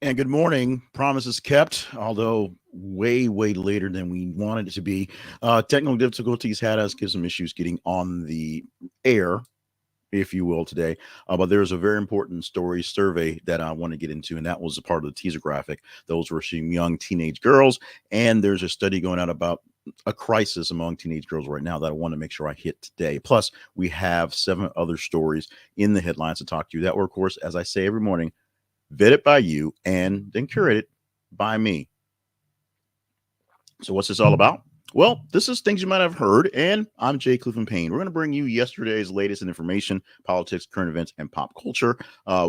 And good morning. Promises kept, although way later than we wanted it to be. Technical difficulties had us give some issues getting on the air, if you will, today. But there's a very important story survey that I want to get into, and that was a part of the teaser graphic. Those were some young teenage girls, and there's a study going out about a crisis among teenage girls right now that I want to make sure I hit today. Plus, we have 7 other stories in the headlines to talk to you that were, of course, as I say every morning, vetted by you and then curated by me. So, what's this all about? Well, this is things you might have heard, and I'm Jay Clifton Payne. We're going to bring you yesterday's latest in information, politics, current events, and pop culture.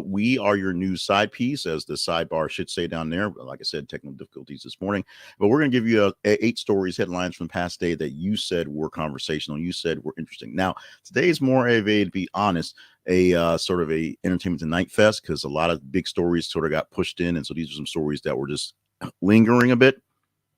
We are your news side piece, as the sidebar should say down there. Like I said, technical difficulties this morning, but we're going to give you 8 stories, headlines from the past day that you said were conversational, you said were interesting. Now, today is more of a, to be honest, a sort of a entertainment tonight fest because a lot of big stories sort of got pushed in, and so these are some stories that were just lingering a bit,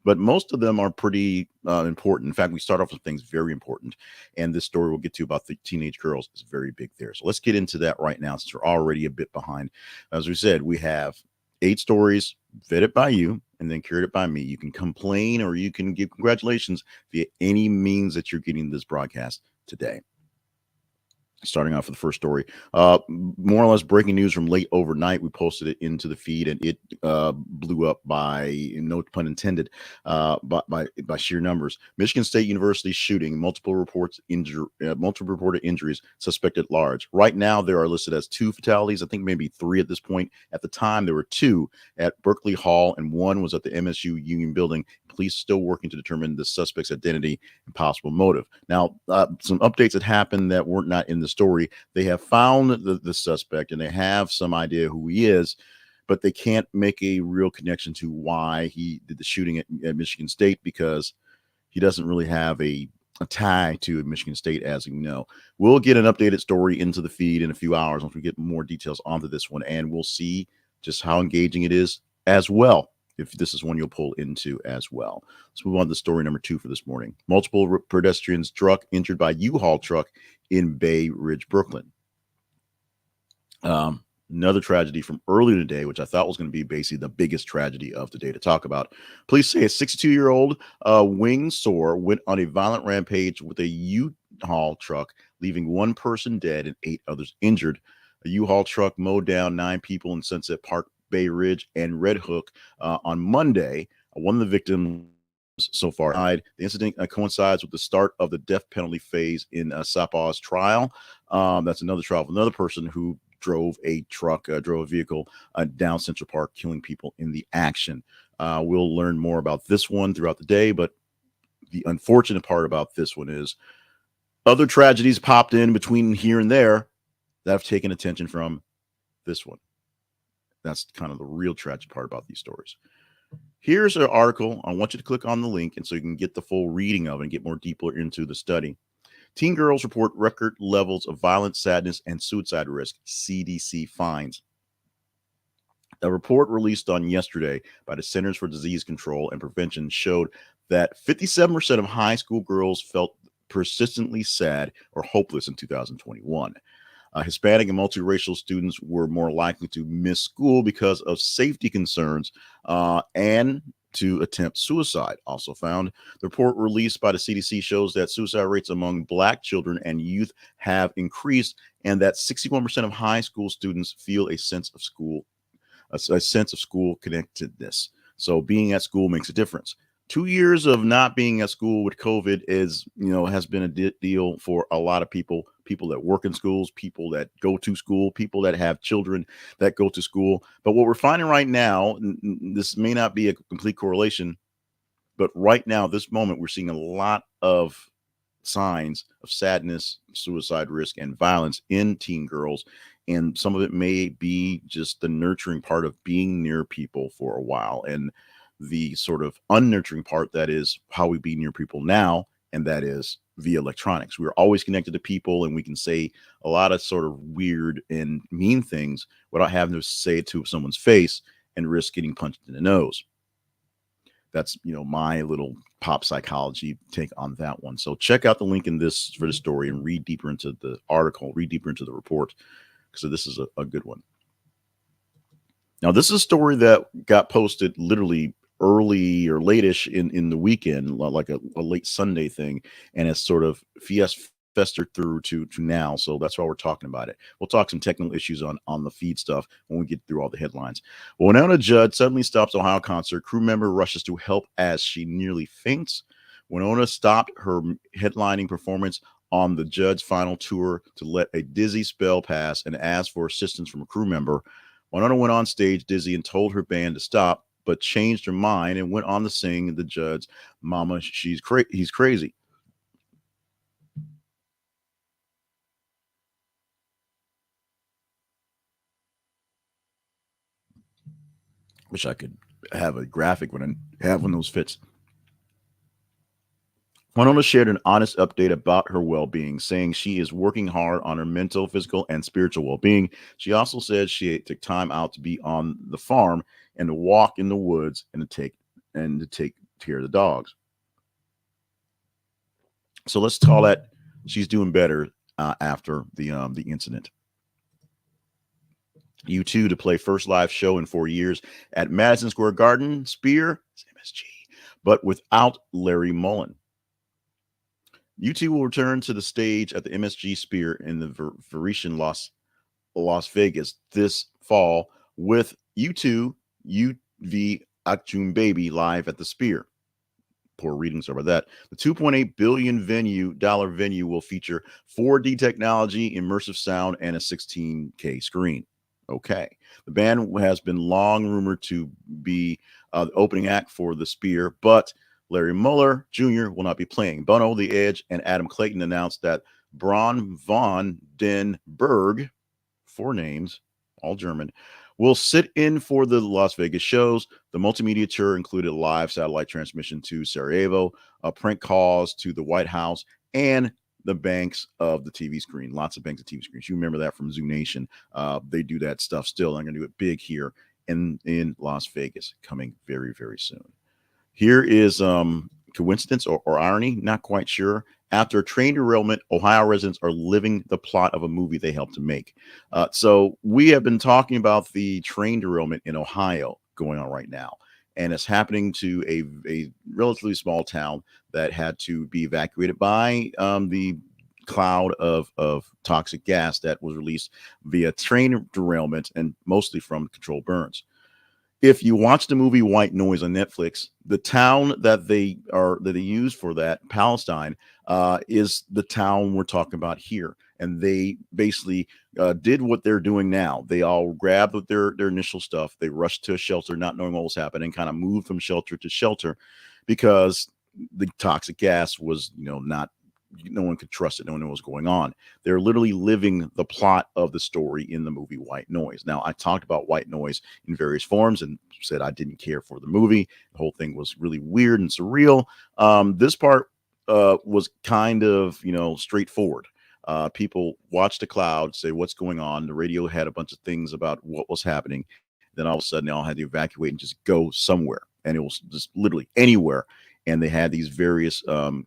but most of them are pretty important. In fact, we start off with things very important, and this story we'll get to about the teenage girls is very big there. So let's get into that right now, since we're already a bit behind. As we said, we have 8 stories vetted by you and then curated by me. You can complain or you can give congratulations via any means that you're getting this broadcast today. Starting off with the first story, more or less breaking news from late overnight. We posted it into the feed, and it blew up by, no pun intended, by sheer numbers. Michigan State University shooting, multiple reported injuries, suspect at large. Right now, there are listed as 2 fatalities. I think maybe 3 at this point. At the time, there were 2 at Berkeley Hall, and 1 was at the MSU Union Building. Police still working to determine the suspect's identity and possible motive. Now, some updates that happened that weren't not in the story. They have found the suspect, and they have some idea who he is, but they can't make a real connection to why he did the shooting at Michigan State, because he doesn't really have a tie to Michigan State, as we know. We'll get an updated story into the feed in a few hours once we get more details onto this one, and we'll see just how engaging it is as well, if this is one you'll pull into as well. Let's move on to story number 2 for this morning. Multiple pedestrians struck, injured by U-Haul truck in Bay Ridge, Brooklyn. Another tragedy from earlier today, which I thought was going to be basically the biggest tragedy of the day to talk about. Police say a 62-year-old wing soar went on a violent rampage with a U-Haul truck, leaving 1 person dead and 8 others injured. A U-Haul truck mowed down 9 people in Sunset Park, Bay Ridge, and Red Hook on Monday. One of the victims so far died. The incident coincides with the start of the death penalty phase in Sapaw's trial. That's another trial of another person who drove a vehicle down Central Park, killing people in the action. We'll learn more about this one throughout the day, but the unfortunate part about this one is other tragedies popped in between here and there that have taken attention from this one. That's kind of the real tragic part about these stories. Here's an article. I want you to click on the link, and so you can get the full reading of it and get more deeper into the study. Teen girls report record levels of violence, sadness, and suicide risk, CDC finds. A report released on yesterday by the Centers for Disease Control and Prevention showed that 57% of high school girls felt persistently sad or hopeless in 2021. Hispanic and multiracial students were more likely to miss school because of safety concerns and to attempt suicide, also found. The report released by the CDC shows that suicide rates among Black children and youth have increased, and that 61% of high school students feel a sense of school connectedness. So being at school makes a difference. 2 years of not being at school with COVID has been a deal for a lot of people that work in schools, people that go to school, people that have children that go to school. But what we're finding right now, this may not be a complete correlation, but right now, this moment, we're seeing a lot of signs of sadness, suicide risk, and violence in teen girls. And some of it may be just the nurturing part of being near people for a while, and the sort of unnurturing part that is how we be near people now, and that is via electronics. We're always connected to people, and we can say a lot of sort of weird and mean things without having to say it to someone's face and risk getting punched in the nose. That's my little pop psychology take on that one. So check out the link in this for the story and read deeper into the article, read deeper into the report, because this is a good one. Now, this is a story that got posted literally early or late-ish in the weekend, like a late Sunday thing, and it's sort of festered through to now. So that's why we're talking about it. We'll talk some technical issues on the feed stuff when we get through all the headlines. Well, Wynonna Judd suddenly stops Ohio concert. Crew member rushes to help as she nearly faints. Wynonna stopped her headlining performance on the Judd's final tour to let a dizzy spell pass and asked for assistance from a crew member. Winona went on stage dizzy and told her band to stop, but changed her mind and went on to sing the Judds' "Mama, he's crazy." Wish I could have a graphic when I have one of those fits. Winona shared an honest update about her well being, saying she is working hard on her mental, physical, and spiritual well being. She also said she took time out to be on the farm and to walk in the woods and to take care of the dogs. So let's call that she's doing better after the incident. U2 to play first live show in 4 years at Madison Square Garden, Sphere, MSG, but without Larry Mullen. U2 will return to the stage at the MSG Sphere in the Venetian Las Vegas this fall with U2 UV Achtung Baby live at the Sphere. Poor readings over that. The 2.8 billion venue will feature 4D technology, immersive sound, and a 16K screen. Okay. The band has been long rumored to be the opening act for the Spear, but Larry Mullen Jr. will not be playing. Bono, The Edge, and Adam Clayton announced that Braun von den Berg, four names, all German, will sit in for the Las Vegas shows. The multimedia tour included a live satellite transmission to Sarajevo, prank calls to the White House, and the banks of the TV screen. Lots of banks of TV screens. You remember that from Zoo Nation. They do that stuff still. I'm going to do it big here in Las Vegas coming very, very soon. Here is coincidence or irony, not quite sure. After a train derailment, Ohio residents are living the plot of a movie they helped to make. So we have been talking about the train derailment in Ohio going on right now. And it's happening to a relatively small town that had to be evacuated by the cloud of toxic gas that was released via train derailment and mostly from controlled burns. If you watch the movie White Noise on Netflix, the town that they use for that, Palestine, is the town we're talking about here. And they basically did what they're doing now. They all grabbed their initial stuff. They rushed to a shelter, not knowing what was happening, kind of moved from shelter to shelter because the toxic gas was, not, no one could trust it. No one knew what was going on. They're literally living the plot of the story in the movie White Noise. Now, I talked about White Noise in various forms and said I didn't care for the movie. The whole thing was really weird and surreal. This part was kind of, straightforward. People watched the cloud, say what's going on. The radio had a bunch of things about what was happening. Then all of a sudden, they all had to evacuate and just go somewhere. And it was just literally anywhere. And they had these various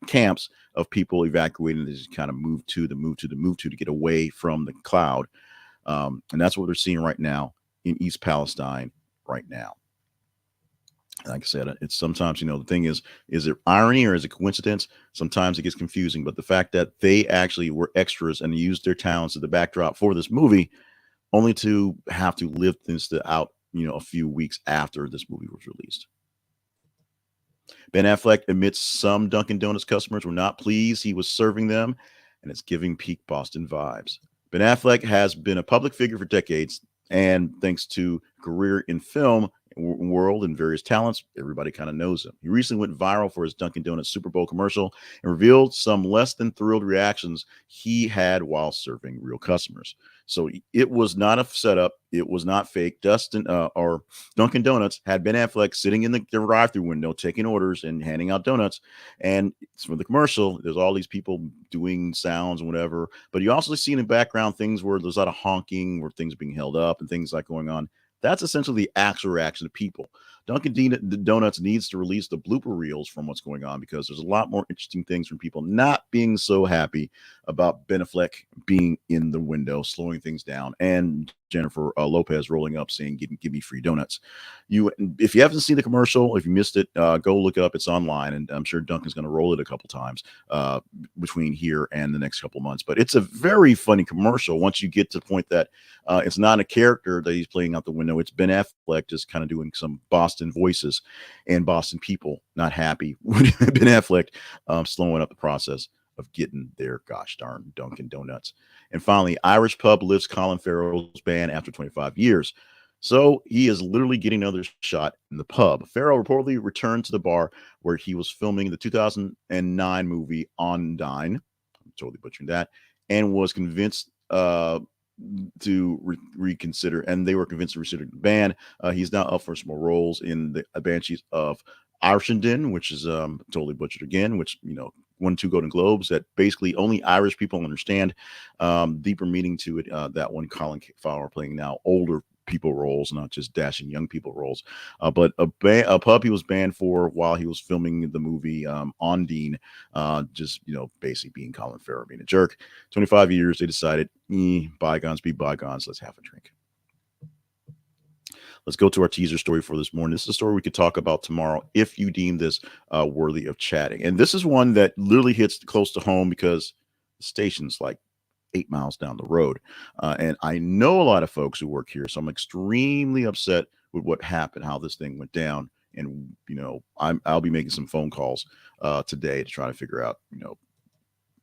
camps of people evacuating. They just kind of move to get away from the cloud. And that's what they're seeing right now in East Palestine right now. Like I said, it's sometimes, the thing is it irony or is it coincidence? Sometimes it gets confusing. But the fact that they actually were extras and used their talents as the backdrop for this movie, only to have to live this out, a few weeks after this movie was released. Ben Affleck admits some Dunkin' Donuts customers were not pleased he was serving them, and it's giving peak Boston vibes. Ben Affleck has been a public figure for decades, and thanks to career in film world and various talents, everybody kind of knows him. He recently went viral for his Dunkin' Donuts Super Bowl commercial and revealed some less than thrilled reactions he had while serving real customers. So it was not a setup. It was not fake. Dustin or Dunkin' Donuts had Ben Affleck sitting in the drive-through window taking orders and handing out donuts. And for the commercial, there's all these people doing sounds and whatever. But you also see in the background things where there's a lot of honking, where things are being held up and things like going on. That's essentially the actual reaction of people. Dunkin' Donuts needs to release the blooper reels from what's going on because there's a lot more interesting things from people not being so happy about Ben Affleck being in the window, slowing things down, and Jennifer Lopez rolling up saying, give me free donuts. If you haven't seen the commercial, if you missed it, go look it up. It's online, and I'm sure Duncan's going to roll it a couple times between here and the next couple months. But it's a very funny commercial once you get to the point that it's not a character that he's playing out the window. It's Ben Affleck just kind of doing some Boston voices, and Boston people not happy with Ben Affleck slowing up the process of getting their gosh darn Dunkin' Donuts. And finally, Irish pub lifts Colin Farrell's ban after 25 years. So he is literally getting another shot in the pub. Farrell reportedly returned to the bar where he was filming the 2009 movie On Dine. I'm totally butchering that. And was convinced to reconsider, and they were convinced to reconsider the ban. He's now up for some more roles in the Banshees of Inisherin, which is totally butchered again, which, won 2 Golden Globes that basically only Irish people understand. Deeper meaning to it. That one, Colin Farrell playing now older people roles, not just dashing young people roles. But a pub he was banned for while he was filming the movie On Dean, just basically being Colin Farrell, being a jerk. 25 years, they decided, bygones be bygones. Let's have a drink. Let's go to our teaser story for this morning. This is a story we could talk about tomorrow if you deem this worthy of chatting. And this is one that literally hits close to home because the station's like 8 miles down the road. And I know a lot of folks who work here, so I'm extremely upset with what happened, how this thing went down. And, I'll be making some phone calls today to try to figure out,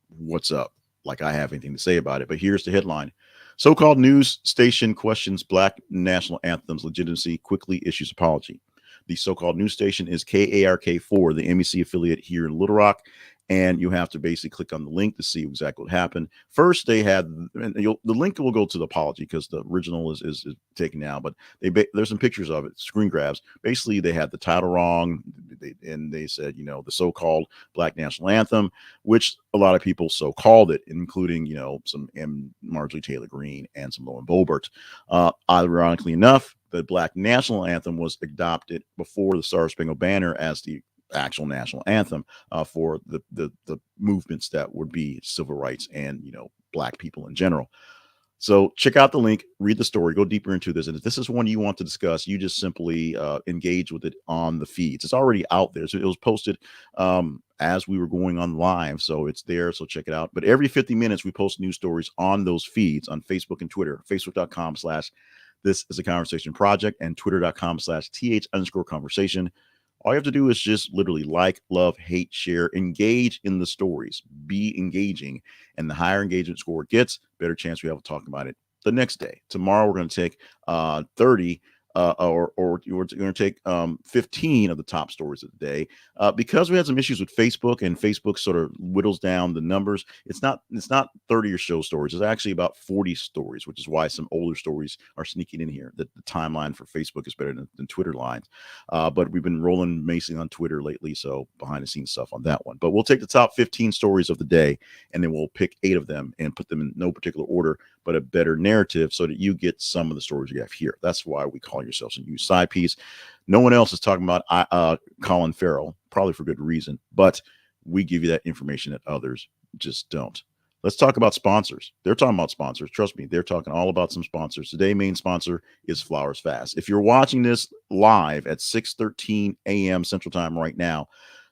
what's up. Like I have anything to say about it. But here's the headline. So-called news station questions Black national anthem's legitimacy, quickly issues apology. The so-called news station is KARK4, the MEC affiliate here in Little Rock. And you have to basically click on the link to see exactly what happened. First, they had, and the link will go to the apology because the original is taken now, but there's some pictures of it, screen grabs. Basically, they had the title wrong, and they said, the so-called Black National Anthem, which a lot of people so called it, including, some Marjorie Taylor Greene and some Lauren Boebert. Ironically enough, the Black National Anthem was adopted before the Star Spangled Banner as the actual national anthem for the movements that would be civil rights and Black people in general. So check out the link, read the story, go deeper into this, and if this is one you want to discuss, you just simply engage with it on the feeds. It's already out there, so it was posted as we were going on live, so it's there. So check it out. But every 50 minutes we post news stories on those feeds on Facebook and Twitter. Facebook.com/This Is a Conversation Project and Twitter.com/th_conversation. All you have to do is just literally like, love, hate, share, engage in the stories, be engaging. And the higher engagement score it gets, better chance we have to talk about it the next day. Tomorrow, we're going to take 30 or we're going to take 15 of the top stories of the day. Because we had some issues with Facebook and Facebook sort of whittles down the numbers. It's not 30 or so stories. It's actually about 40 stories, which is why some older stories are sneaking in here. The timeline for Facebook is better than Twitter lines. But we've been rolling Mason on Twitter lately, so behind the scenes stuff on that one. But we'll take the top 15 stories of the day, and then we'll pick 8 of them and put them in no particular order, but a better narrative so that you get some of the stories you have here. That's why we call yourselves a news side piece. No one else is talking about Colin Farrell, probably for good reason, but we give you that information that others just don't. Let's talk about sponsors. They're talking about sponsors. Trust me, they're talking all about some sponsors. Today's main sponsor is Flowers Fast. If you're watching this live at 6:13 a.m. Central Time right now,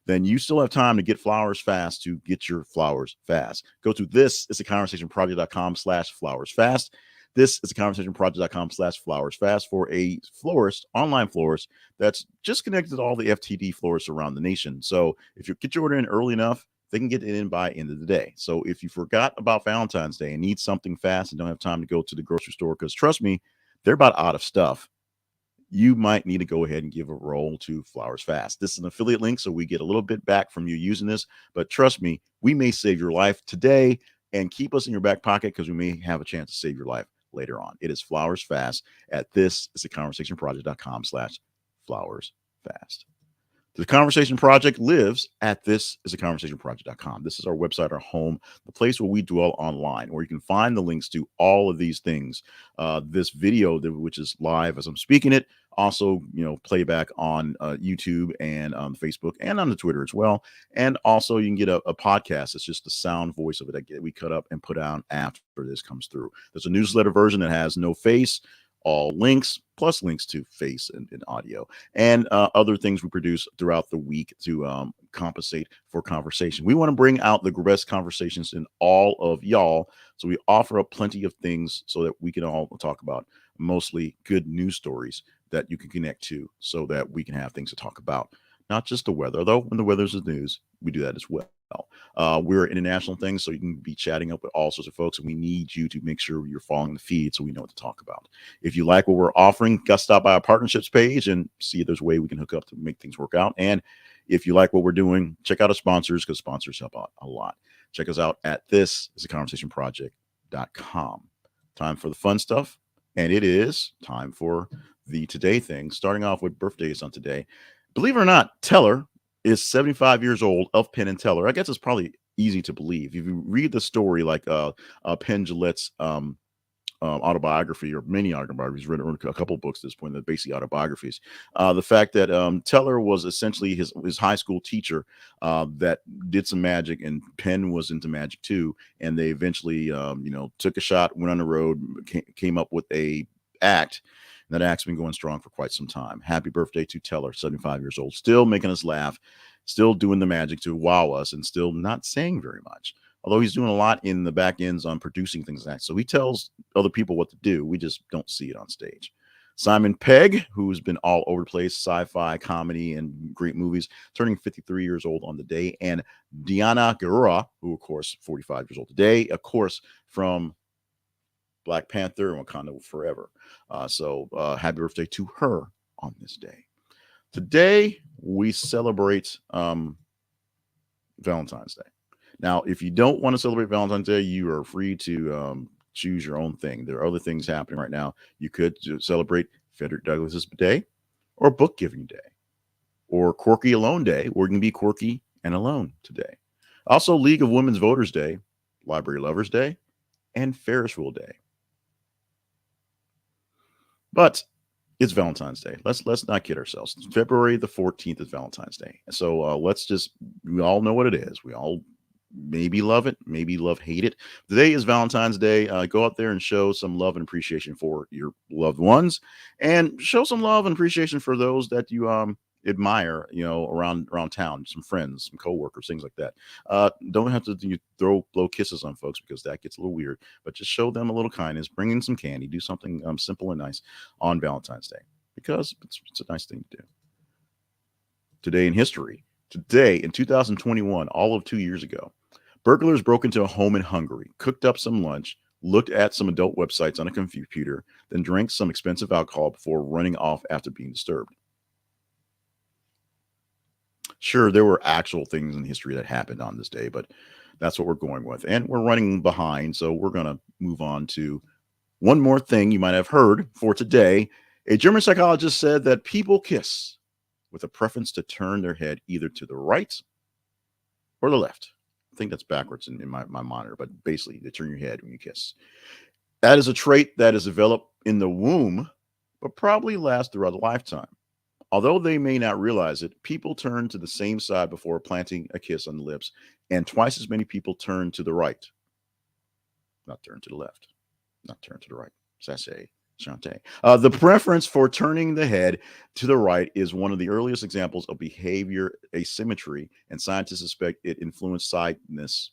then you still have time to get Flowers Fast to get your flowers fast. Go to thisisaconversationproject.com/flowersfast. This is a conversationproject.com/flowersfast for a florist, online florist that's just connected to all the FTD florists around the nation. So if you get your order in early enough, they can get it in by end of the day. So if you forgot about Valentine's Day and need something fast and don't have time to go to the grocery store, because trust me, they're about out of stuff, you might need to go ahead and give a roll to Flowers Fast. This is an affiliate link, so we get a little bit back from you using this. But trust me, we may save your life today and keep us in your back pocket because we may have a chance to save your life later on. It is Flowers Fast at thisisaconversationproject.com/flowersfast. The Conversation Project lives at thisisaconversationproject.com. This is our website, our home, the place where we dwell online, where you can find the links to all of these things. This video, which is live as I'm speaking it, Also, playback on YouTube and on Facebook and on the Twitter as well. And also, you can get a podcast. It's just the sound voice of it that we cut up and put out after this comes through. There's a newsletter version that has no face, all links, plus links to face and audio, and other things we produce throughout the week to compensate for conversation. We want to bring out the best conversations in all of y'all. So we offer up plenty of things so that we can all talk about mostly good news stories that you can connect to so that we can have things to talk about. Not just the weather, though. When the weather's the news, we do that as well. We're international things, so you can be chatting up with all sorts of folks, and we need you to make sure you're following the feed so we know what to talk about. If you like what we're offering, just stop by our partnerships page and see if there's a way we can hook up to make things work out. And if you like what we're doing, check out our sponsors, because sponsors help out a lot. Check us out at thisisaconversationproject.com. Time for the fun stuff, and it is time for the today thing, starting off with birthdays on today. Believe it or not, Teller is 75 years old, of Penn and Teller. I guess it's probably easy to believe. If you read the story, like Penn Jillette's autobiography, or many autobiographies, written a couple of books at this point, that basically autobiographies. The fact that Teller was essentially his high school teacher that did some magic, and Penn was into magic too. And they eventually, took a shot, went on the road, came up with a act. That act's been going strong for quite some time. Happy birthday to Teller, 75 years old, still making us laugh, still doing the magic to wow us, and still not saying very much. Although he's doing a lot in the back ends on producing things like that. So he tells other people what to do. We just don't see it on stage. Simon Pegg, who's been all over the place, sci-fi, comedy, and great movies, turning 53 years old on the day. And Danai Gurira, who, of course, 45 years old today, of course, from Black Panther and Wakanda Forever. So happy birthday to her on this day. Today, we celebrate Valentine's Day. Now, if you don't want to celebrate Valentine's Day, you are free to choose your own thing. There are other things happening right now. You could celebrate Frederick Douglass's Day, or Book Giving Day, or Quirky Alone Day. We're going to be quirky and alone today. Also, League of Women's Voters Day, Library Lovers Day, and Ferris Wheel Day. But it's Valentine's Day. Let's not kid ourselves. February the 14th is Valentine's Day. So we all know what it is. We all maybe love it, maybe hate it. Today is Valentine's Day. Go out there and show some love and appreciation for your loved ones, and show some love and appreciation for those that you admire, around town, some friends, some coworkers, things like that. Don't have to blow kisses on folks, because that gets a little weird, but just show them a little kindness, bring in some candy, do something simple and nice on Valentine's Day, because it's a nice thing to do. Today in history. Today in 2021, all of 2 years ago, burglars broke into a home in Hungary, cooked up some lunch, looked at some adult websites on a computer, then drank some expensive alcohol before running off after being disturbed. Sure, there were actual things in history that happened on this day, but that's what we're going with. And we're running behind, so we're going to move on to one more thing you might have heard for today. A German psychologist said that people kiss with a preference to turn their head either to the right or the left. I think that's backwards in my monitor, but basically they turn your head when you kiss. That is a trait that is developed in the womb, but probably lasts throughout a lifetime. Although they may not realize it, people turn to the same side before planting a kiss on the lips, and twice as many people turn to the right. Not turn to the left. Not turn to the right. Sassy. Chante. The preference for turning the head to the right is one of the earliest examples of behavior asymmetry, and scientists suspect it influenced sightness,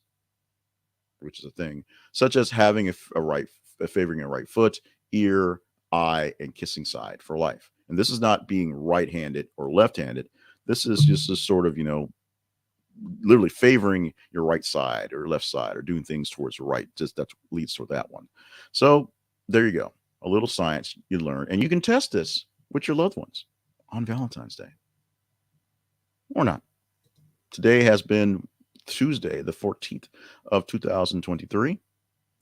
which is a thing, such as having favoring a right foot, ear, eye, and kissing side for life. And this is not being right-handed or left-handed. This is just a sort of, literally favoring your right side or left side, or doing things towards the right. Just that leads to that one. So there you go. A little science you learn, and you can test this with your loved ones on Valentine's Day. Or not. Today has been Tuesday, the 14th of 2023.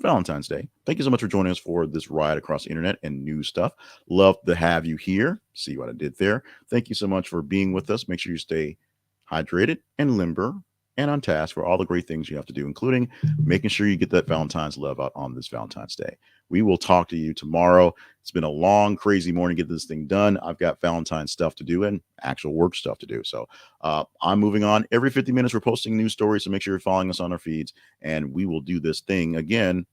Valentine's Day. Thank you so much for joining us for this ride across the internet and new stuff. Love to have you here. See what I did there. Thank you so much for being with us. Make sure you stay hydrated and limber and on task for all the great things you have to do, including making sure you get that Valentine's love out on this Valentine's Day. We will talk to you tomorrow. It's been a long, crazy morning to get this thing done. I've got Valentine's stuff to do and actual work stuff to do. So I'm moving on. Every 50 minutes, we're posting news stories. So make sure you're following us on our feeds. And we will do this thing again,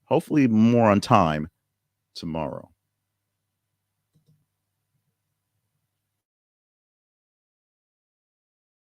hopefully more on time tomorrow.